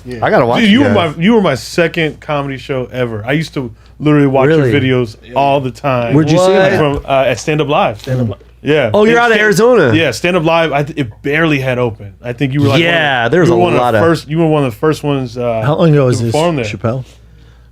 I gotta watch. Dude, you were my second comedy show ever. I used to literally watch your videos all the time. Where'd you see it? From at Stand Up Live. Yeah. Oh, you're out of Arizona. Yeah, Stand Up Live. It barely had opened. I think you were like there's a lot of. You were one of the first ones. How long ago was this, Chappelle?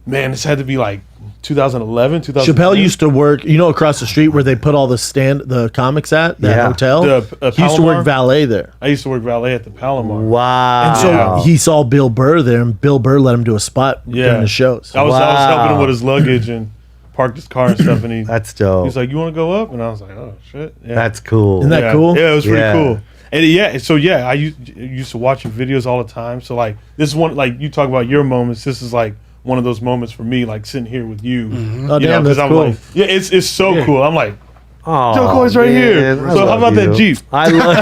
Man, this had to be like 2011, 2010. Chappelle used to work, across the street where they put all the comics at, that hotel. He used to work valet there. I used to work valet at the Palomar. Wow. And so he saw Bill Burr there, and Bill Burr let him do a spot during the shows. I was helping him with his luggage and parked his car and stuff, and that's dope. He's like, "You want to go up?" And I was like, "Oh shit, yeah. That's cool." Isn't that cool? Yeah, it was pretty cool. And I used to watch your videos all the time. So like this is one, like you talk about your moments. This is like one of those moments for me, like sitting here with you. Oh, damn, that's I'm cool. like, it's so cool. I'm like, oh, Joe Coy's right here. So how about that Jeep? I love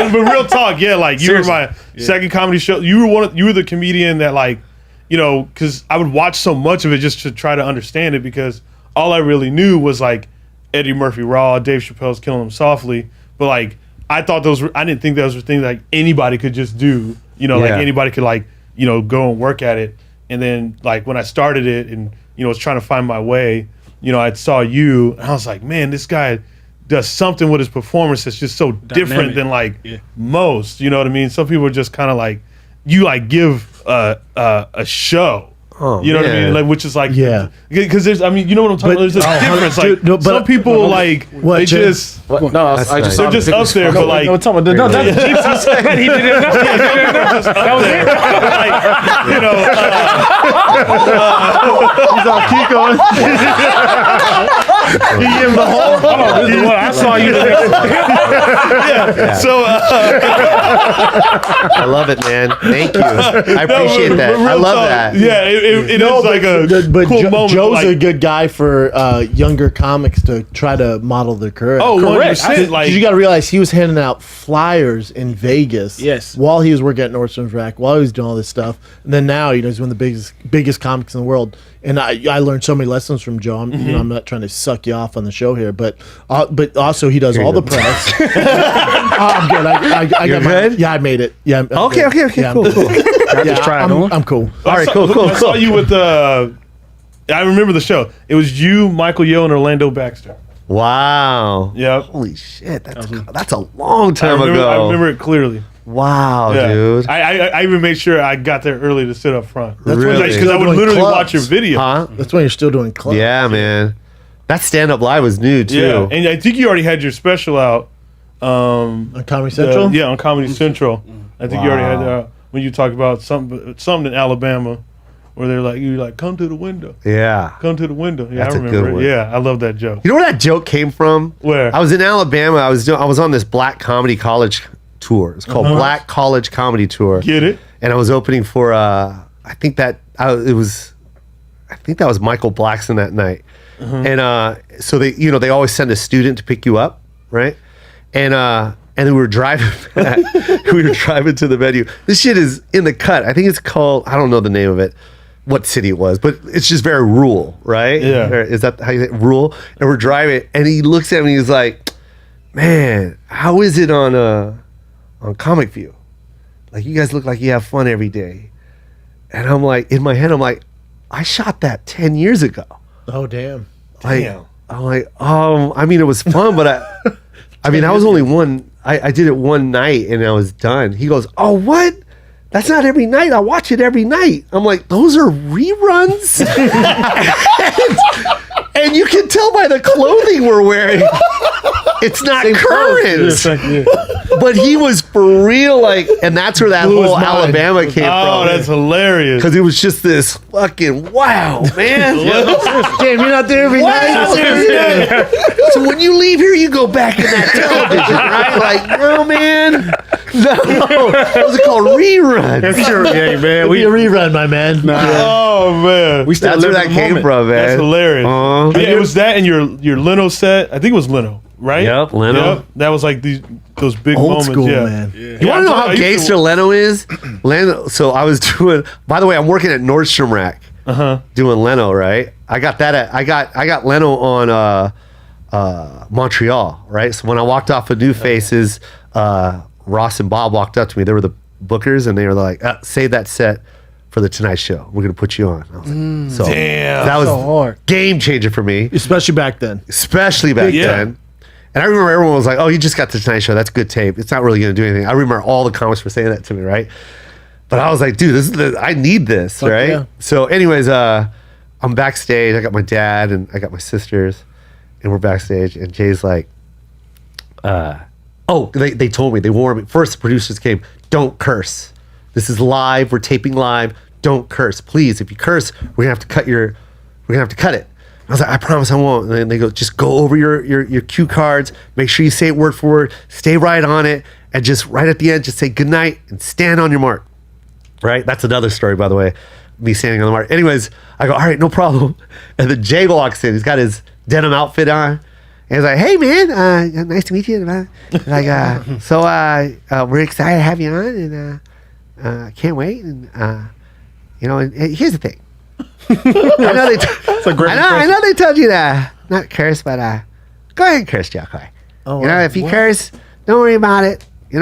you. But real talk, like you were my second comedy show. You were the comedian that like, because I would watch so much of it just to try to understand it, because all I really knew was like Eddie Murphy Raw, Dave Chappelle's Killing Them Softly. But like I didn't think those were things like anybody could just do. Like anybody could like, go and work at it. And then like when I started it and, was trying to find my way, I saw you and I was like, man, this guy does something with his performance that's just so different than like most, you know what I mean? Some people are just kind of like, you like give a show. Oh, you know what I mean? Like, which is like, because there's, you know what I'm talking about? There's a difference. Like, some people like, they just, they're just up there, but like, that's Jeeps he said. He didn't know. That was it. He's all keep going. He gave him the whole. This is what I saw you. So I love it, man. Thank you. I appreciate that. I love that. Yeah, it is like a cool moment. Joe's a good guy for younger comics to try to model their career. Oh, correct. Because you got to realize he was handing out flyers in Vegas. Yes. While he was working at Nordstrom's Rack, while he was doing all this stuff, and then now he's one of the biggest comics in the world. And I learned so many lessons from Joe. I'm not trying to suck you off on the show here, but also he does all the press. I'm good. I got good? Yeah, I made it. Yeah. Okay. Yeah, Cool. I'm cool. All right, cool. I saw you with I remember the show. It was you, Michael Yo, and Orlando Baxter. Wow. Yep. Holy shit. That's a long time ago. I remember it clearly. Wow, dude. I even made sure I got there early to sit up front. That's really? Because I would literally watch your video. Huh? That's when you're still doing clubs. Yeah, man. That stand-up live was new, too. Yeah, and I think you already had your special out. On Comedy Central? On Comedy Central. I think you already had that when you talk about something in Alabama where you're like, come to the window. Yeah. Come to the window. Yeah, That's I remember a good one. Yeah, I love that joke. You know where that joke came from? Where? I was in Alabama. I was on this Black Comedy College tour. It's called Black College Comedy Tour. Get it? And I was opening for I think that was Michael Blackson that night. And so they always send a student to pick you up, right? And then we were driving back. We were driving to the venue. This shit is in the cut. I think it's called, I don't know the name of it, what city it was, but it's just very rural, right? Yeah. Is that how you say it? Rural? And we're driving, and he looks at me, he's like, man, how is it on Comic View? Like, you guys look like you have fun every day. And I'm like, in my head, I'm like, I shot that 10 years ago. Oh, damn. Damn. I'm like, I mean, it was fun, but I mean, I was only one, I did it one night and I was done. He goes, oh, what? That's not every night. I watch it every night. I'm like, those are reruns? and you can tell by the clothing we're wearing, it's not current. But he was for real, like, and that's where that whole Alabama came from. Oh, that's hilarious. Because it was just this fucking wow, man. Damn, you're not there every night. So when you leave here, you go back in that television, right? Like, no, man. No. Those are called reruns. That's true, yeah, man. We a rerun, my man. Oh, man. We still That's where live that in the came moment. from, man. That's hilarious. Yeah, it was that and your Leno set. I think it was Leno, right? Yep, Leno. Yep. That was like those big Old moments. school, yeah. man. You want to know how gangster Leno is? Leno. So I was doing. By the way, I'm working at Nordstrom Rack, doing Leno. Right. I got that. I got Leno on Montreal. Right. So when I walked off of New Faces, Ross and Bob walked up to me. They were the bookers, and they were like, "Save that set for the Tonight Show. We're gonna put you on." I was like, so Damn. that was So hard. game changer for me, Especially back then. especially back Yeah. then. And I remember everyone was like, "Oh, you just got the Tonight Show. That's good tape. It's not really gonna do anything." I remember all the comics were saying that to me, right? But I was like, "Dude, I need this, right?" yeah. So, anyways, I'm backstage. I got my dad and I got my sisters, and we're backstage. And Jay's like, they told me, they warned me. First, the producers came, "Don't curse. This is live. We're taping live. Don't curse, please. If you curse, we're gonna have to cut it." I was like, "I promise I won't." And then they go, "Just go over your cue cards. Make sure you say it word for word. Stay right on it, and just right at the end, just say good night and stand on your mark." Right? That's another story, by the way. Me standing on the mark. Anyways, I go, "All right, no problem." And then Jay walks in. He's got his denim outfit on. And he's like, "Hey, man, nice to meet you." We're excited to have you on, and can't wait. And and here's the thing. I know they told you to not curse, but go ahead and curse, Joe. If you curse, don't worry about it. We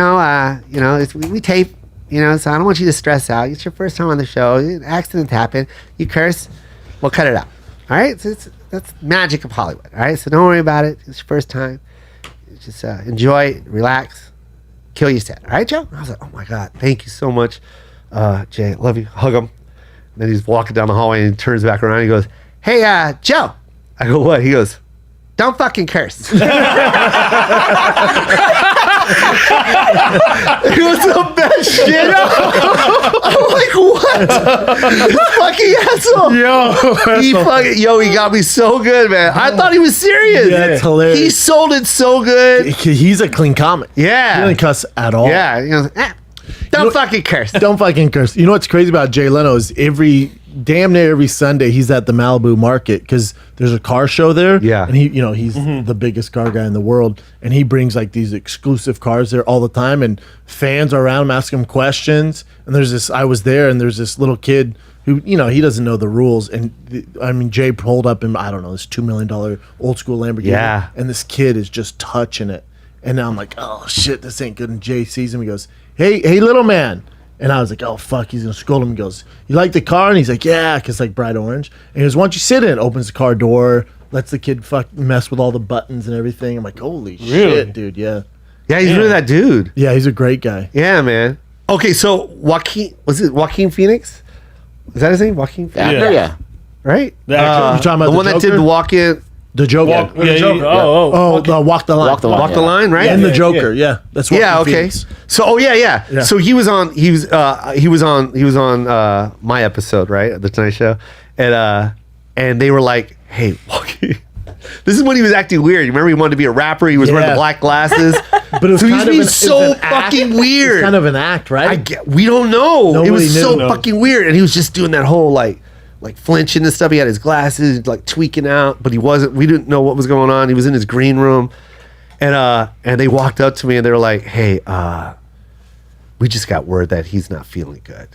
tape. So I don't want you to stress out. It's your first time on the show. Accidents happen. You curse, we'll cut it out. All right? So that's magic of Hollywood. All right? So don't worry about it. It's your first time. Just enjoy, relax, kill your set. All right, Joe? I was like, "Oh my God, thank you so much, Jay. Love you." Hug him. And then he's walking down the hallway and he turns back around and he goes, "Hey, Joe." I go, "What?" He goes, "Don't fucking curse." It was the best shit. I'm like, "What?" This fucking asshole. He got me so good, man. I thought he was serious. Yeah, that's hilarious. He sold it so good. He's a clean comic. Yeah. He doesn't cuss at all. Yeah. He goes, "Don't fucking curse." Don't fucking curse. You know what's crazy about Jay Leno is damn near every Sunday he's at the Malibu market because there's a car show there. Yeah. And he's the biggest car guy in the world. And he brings like these exclusive cars there all the time. And fans are around him asking him questions. And I was there and there's this little kid who, he doesn't know the rules. And Jay pulled up in, I don't know, this $2 million old school Lamborghini. Yeah. And this kid is just touching it. And now I'm like, "Oh shit, this ain't good." And Jay sees him. He goes, Hey, little man. And I was like, "Oh, fuck, he's going to scold him." He goes, "You like the car?" And he's like, "Yeah," because like bright orange. And he goes, "Why don't you sit in?" Opens the car door, lets the kid mess with all the buttons and everything. I'm like, "Holy shit, dude, yeah." Yeah, he's really that dude. Yeah, he's a great guy. Yeah, man. Okay, so Joaquin Phoenix? Is that his name? Joaquin Phoenix? Yeah. Right? The actor. You talking about the one that did Joker? Walk In, The Joker. Walk- The Yeah, Joker. yeah. Walk the Line. Walk the Line. Walk the Line, right? And the Yeah, Joker, yeah. That's Joaquin Yeah, okay. Phoenix. So, yeah. Yeah. So he was on my episode, right? The Tonight Show. And they were like, "Hey, Joaquin." This is when he was acting weird. You remember he wanted to be a rapper. He was wearing the black glasses. But it was so he kind was of being an- so it was an act. fucking weird. It's kind of an act, right? We don't know. Nobody it was knew. so No. fucking weird. And he was just doing that whole like flinching and stuff. He had his glasses like tweaking out, but we didn't know what was going on. He was in his green room. And they walked up to me and they were like, "Hey, we just got word that he's not feeling good.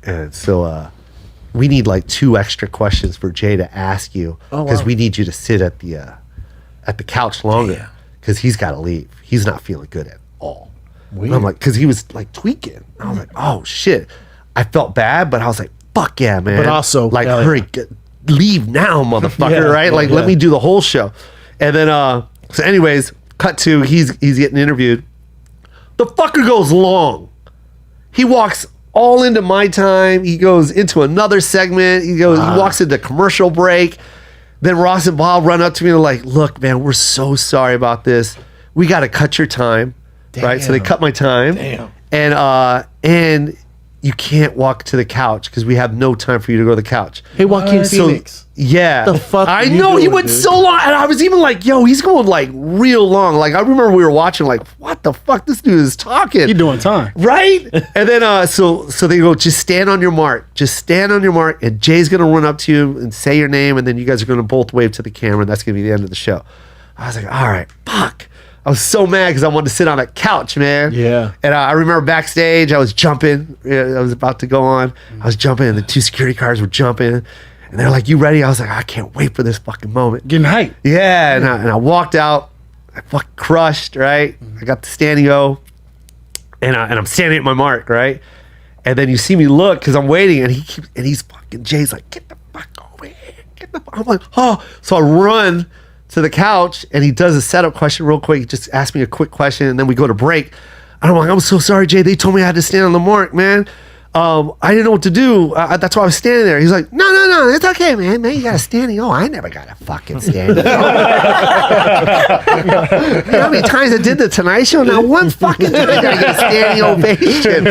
And so we need like 2 extra questions for Jay to ask you because we need you to sit at the couch longer because he's got to leave. He's not feeling good at all." And I'm like, because he was like tweaking. I was like, "Oh shit." I felt bad, but I was like, "Fuck yeah, man." But also, like, hell yeah. hurry, leave now, motherfucker, Yeah, right? Like, let me do the whole show. And then, so anyways, cut to, he's getting interviewed. The fucker goes long. He walks all into my time. He goes into another segment. He walks into commercial break. Then Ross and Bob run up to me and they're like, "Look, man, we're so sorry about this. We got to cut your time." Right? So they cut my time. Damn. And you can't walk to the couch because we have no time for you to go to the couch. Hey, Joaquin So, Phoenix. yeah. The fuck I are you know, he doing, went dude? so long. And I was even like, "Yo, he's going like real long." Like, I remember we were watching like, "What the fuck? This dude is talking." You doing time. Right? And then so they go, "Just stand on your mark. Just stand on your mark." And Jay's going to run up to you and say your name. And then you guys are going to both wave to the camera. And that's going to be the end of the show. I was like, "All right, fuck." I was so mad because I wanted to sit on that couch, man. Yeah. And I remember backstage, I was jumping. I was about to go on. I was jumping, and the 2 security guards were jumping. And they're like, "You ready?" I was like, "I can't wait for this fucking moment." Getting hype. Yeah, and I walked out. I fucking crushed, right? I got the standing O. and I'm standing at my mark, right? And then you see me look because I'm waiting, and he's fucking Jay's like, get the fuck over here, I'm like, oh, so I run to the couch, and he does a setup question real quick. He just asked me a quick question, and then we go to break. And I'm like, I'm so sorry, Jay. They told me I had to stand on the mark, man. I didn't know what to do. That's why I was standing there. He's like, no, it's okay, man. Man, you got a standing. Oh, I never got a fucking standing. You know how many times I did the Tonight Show? Not one fucking time I got a standing ovation.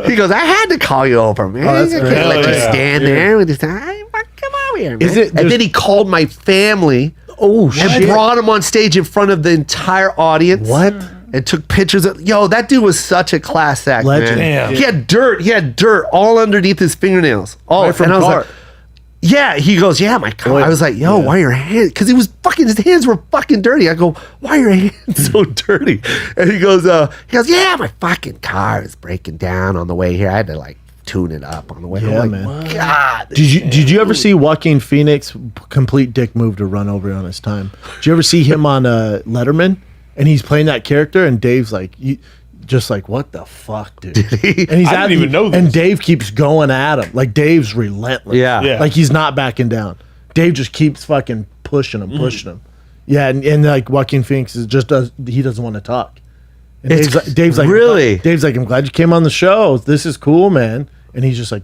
He goes, I had to call you over, man. I can't let you stand there with this. Come over here, man. And then he called my family. Oh, shit. And brought him on stage in front of the entire audience. What? And took pictures of, that dude was such a class act, Legend. man. He had dirt all underneath his fingernails. Right from and I was car. like, yeah, he goes, yeah, my car. I was like, why are your hands? Because his hands were fucking dirty. I go, why are your hands so dirty? And he goes, yeah, my fucking car is breaking down on the way here. I had to like tune it up on the way. Yeah, I'm like, man. God. Did you ever see Joaquin Phoenix complete dick move to run over on his time? Did you ever see him on Letterman? And he's playing that character, and Dave's like, just like, what the fuck, dude? Did he? And he's I didn't even know this. And Dave keeps going at him. Like, Dave's relentless. Yeah. Like, he's not backing down. Dave just keeps fucking pushing him. Yeah, and like Joaquin Phoenix he doesn't want to talk. And Dave's like, really? Dave's like, I'm glad you came on the show. This is cool, man. And he's just like,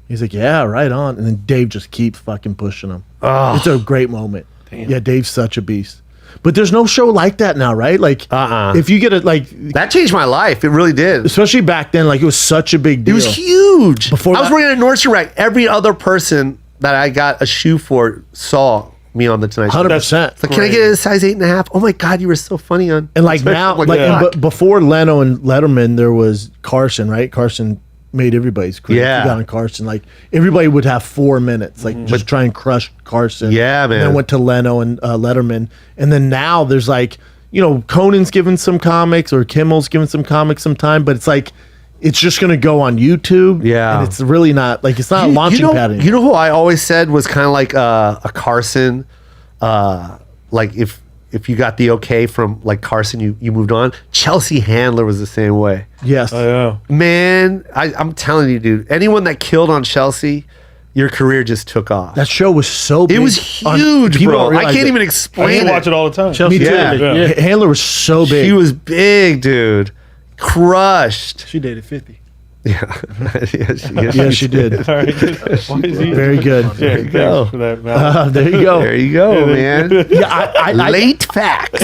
He's like, yeah, right on. And then Dave just keeps fucking pushing him. Oh. It's a great moment. Damn. Yeah, Dave's such a beast. But there's no show like that now, right? Like, if you get it, like, that changed my life. It really did. especially back then, like, it was such a big deal. It was huge. Before I was that- working at Nordstrom Rack. Every other person that I got a shoe for saw me on the Tonight Show. 100%. It's like, can I get a size 8.5? Oh my God, you were so funny on. And like now, but before Leno and Letterman, there was Carson, right? Carson made everybody's career. Yeah. You got on Carson. Like, everybody would have 4 minutes, like, just try and crush Carson. Yeah, man. And then went to Leno and Letterman. And then now there's like, Conan's giving some comics, or Kimmel's giving some comics sometime, but it's like, it's just going to go on YouTube. Yeah. And it's really not, like, it's not a launching pad anymore. You know who I always said was kind of like a Carson, like if you got the okay from like Carson, you moved on. Chelsea Handler was the same way. Yes. Oh, yeah. Man, I'm telling you, dude, anyone that killed on Chelsea, your career just took off. That show was so big. It was huge, People bro. don't I realize can't it. even I explain used to watch it. it all the time. Chelsea Yeah. too. Yeah. Handler was so big. She was big, dude. Crushed. She dated 50. Yeah. Yeah, she did. All right. Why is he? Very good. Yeah, go. thanks for that, Mal. There you go. There you go, man. Yeah, I Late facts.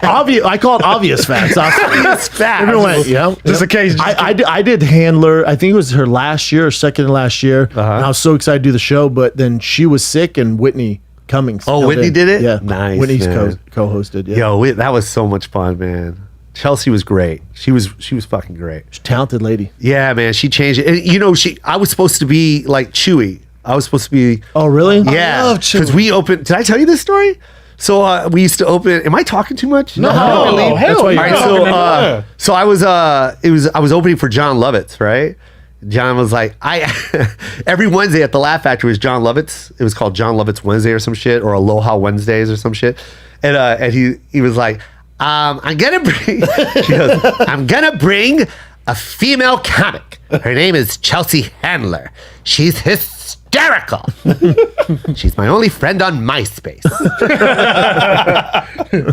obvious. I call it obvious facts. Obvious facts. Everyone went, yeah. Just in case. I did Handler. I think it was her last year or second to last year. And I was so excited to do the show, but then she was sick, and Whitney Cummings. Oh, filled Whitney in. did it? Yeah, Nice, Whitney's man. co-hosted. Yeah, Yo, that was so much fun, man. Chelsea was great. She was fucking great. she's a talented lady. Yeah, man. She changed it. And, I was supposed to be like Chewy. I was supposed to be. Oh, really? Yeah, love Chewy. because we opened. Did I tell you this story? So we used to open. Am I talking too much? No, hell that's why All you're right, Yeah. so I was I was opening for John Lovitz, right? John was like, every Wednesday at the Laugh Factory was John Lovitz. It was called John Lovitz Wednesday or some shit, or Aloha Wednesdays or some shit. And he was like, I'm gonna bring a female comic. Her name is Chelsea Handler. She's hysterical. She's my only friend on MySpace.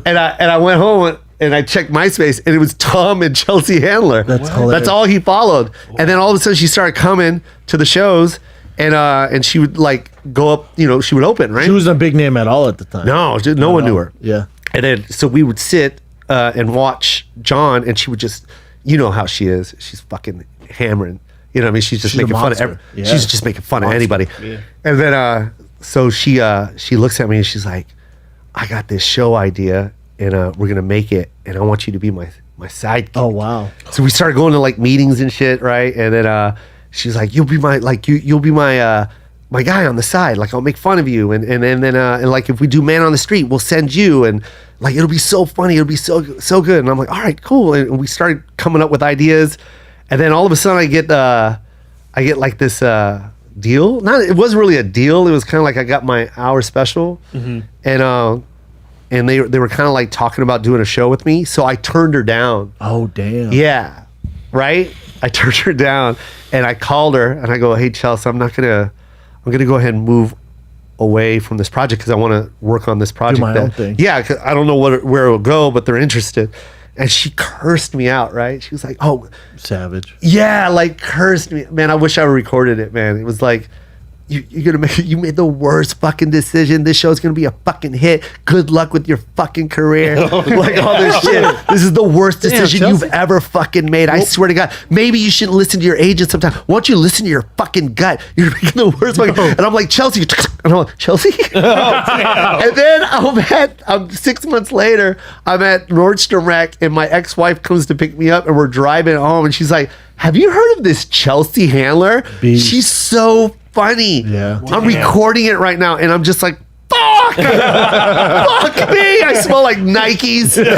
and I went home and I checked MySpace, and it was Tom and Chelsea Handler. That's hilarious. That's all he followed. And then all of a sudden she started coming to the shows, and she would like go up. She would open, right? She wasn't a big name at all at the time. No one knew her. Yeah. And then so we would sit and watch John, and she would just, how she is. She's fucking hammering. You know what I mean? She's just She's a making fun of monster. Yeah. She's just making fun of anybody. Yeah. And then so she looks at me and she's like, I got this show idea, and we're gonna make it, and I want you to be my sidekick. Oh, wow. So we started going to like meetings and shit, right? And then she's like, you'll be my my guy on the side. Like, I'll make fun of you, and like if we do Man on the Street, we'll send you, and like it'll be so funny, it'll be so good. And I'm like, all right, cool. And we started coming up with ideas, and then all of a sudden I get like this deal. It wasn't really a deal. It was kind of like I got my hour special, and and they were kind of like talking about doing a show with me. So I turned her down. Oh, damn. Yeah, right. I turned her down, and I called her, and I go, "Hey, Chelsea, I'm gonna go ahead and move away from this project because I want to work on this project. my own thing. Yeah, 'cause I don't know where it'll go, but they're interested." And she cursed me out, right? She was like, "Oh, Savage. yeah," like cursed me. Man, I wish I recorded it, man. It was like, you made the worst fucking decision. This show's gonna be a fucking hit. Good luck with your fucking career. Like all this shit. This is the worst decision you've ever fucking made. I swear to God. Maybe you should listen to your agent sometime. Why don't you listen to your fucking gut? You're making the worst fucking. And I'm like, Chelsea. And I'm like, Chelsea. And then I'm 6 months later. I'm at Nordstrom Rack, and my ex-wife comes to pick me up, and we're driving home, and she's like, "Have you heard of this Chelsea Handler? Beast. She's so funny." Yeah. I'm recording it right now, and I'm just like, fuck! Fuck me! I smell like Nikes. And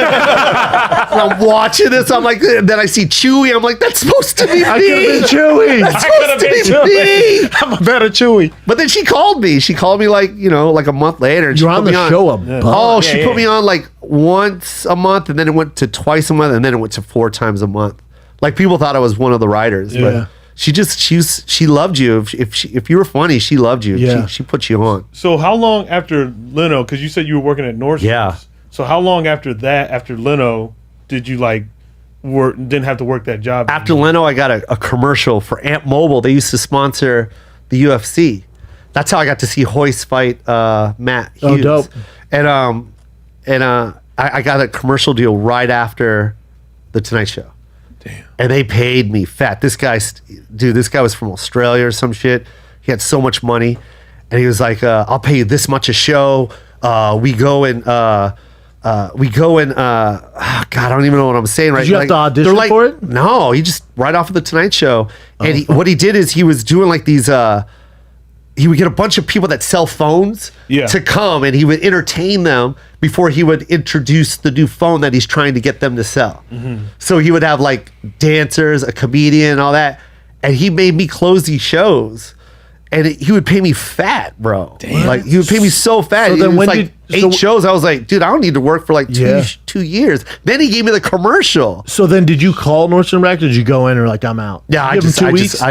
I'm watching this. I'm like, then I see Chewy. I'm like, that's supposed to be me. I could have been Chewy. That's supposed to be me. I'm a better Chewy. But then she called me. She called me like a month later. And You're she on put the me show a bunch. Oh, she put me on like once a month, and then it went to twice a month, and then it went to 4 times a month. Like people thought I was one of the writers, Yeah. but she loved you. If you were funny, she loved you. Yeah. She put you on. So how long after Leno? Because you said you were working at Nordstrom's. Yeah. So how long after that, after Leno, did you like didn't have to work that job? After Leno, I got a commercial for Amp Mobile. They used to sponsor the UFC. That's how I got to see Hoist fight Matt Hughes. Oh, dope. And I got a commercial deal right after the Tonight Show. Damn. And they paid me fat. This guy was from Australia or some shit. He had so much money, and he was like, "I'll pay you this much a show." We go and God, I don't even know what I'm saying right now. Did you have to audition they're for it? No, he just right off of the Tonight Show. And what he did is he was doing like these he would get a bunch of people that sell phones to come, and he would entertain them before he would introduce the new phone that he's trying to get them to sell. So he would have like dancers, a comedian, all that. And he made me close these shows. And he would pay me fat, bro. Damn. Like he would pay me so fat. So It then was when like 8 shows. I was like, dude, I don't need to work for like two years. Then he gave me the commercial. So then did you call Nordstrom Rack? Did you go in or like, I'm out? Yeah, You give them 2 weeks?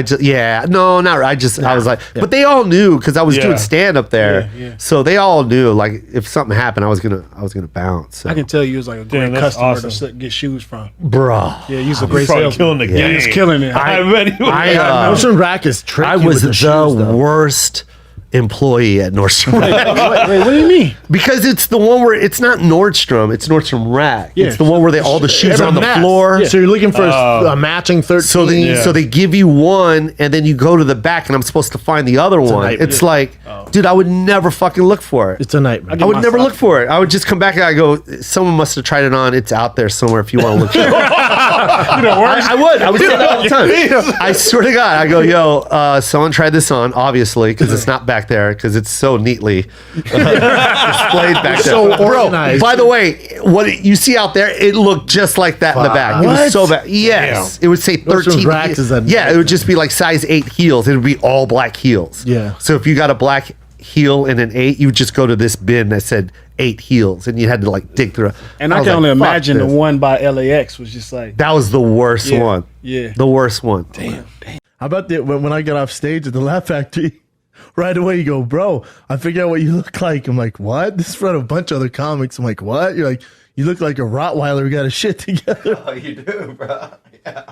No, not right. I was like, but they all knew because I was doing stand up there. Yeah. So they all knew like if something happened, I was gonna I bounce. So. can tell you was like a great that's customer awesome. to get shoes from. Bro. Yeah, he's a He's great probably salesman. killing the game. Yeah, he's killing it. I bet he was. Nordstrom Rack is tricky. I was with the the shoes, though. worst employee at Nordstrom Rack. Wait, what do you mean? Because it's the one where it's not Nordstrom, it's Nordstrom Rack. Yeah. It's the one where all the shoes It's are a on the mess. floor. So you're looking for a matching 13. So they give you one, and then you go to the back, and I'm supposed to find the other one. nightmare. It's like, dude, I would never fucking look for it. It's a nightmare. I would never look for it. I would just come back and I go, someone must have tried it on. It's out there somewhere if you want to look for it. I would say that all the time. I swear to God, I go, yo, someone tried this on, obviously, because it's not back there, because it's so neatly displayed back there. So Bro, organized. by the way, what you see out there, it looked just like that in the back. It was What? so bad. Yes. It would say Nordstrom's 13. Rack is a Yeah, it would just be like size 8 heels. It would be all black heels. Yeah. So if you got a black heel and an 8, you would just go to this bin that said 8 heels, and you had to like dig through it. And I was can only like, fuck imagine the this. one by LAX was just like, That was the worst Yeah, one. yeah. The worst one. damn. How about when I got off stage at the Laugh Factory? Right away, you go, bro, I figured out what you look like. I'm like, what? This is in front of a bunch of other comics. I'm like, what? You're like, you look like a Rottweiler who got his shit together. Oh, you do, bro. Yeah.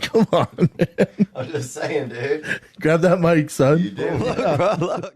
Come on, man. I'm just saying, dude. Grab that mic, son. Look, bro, look.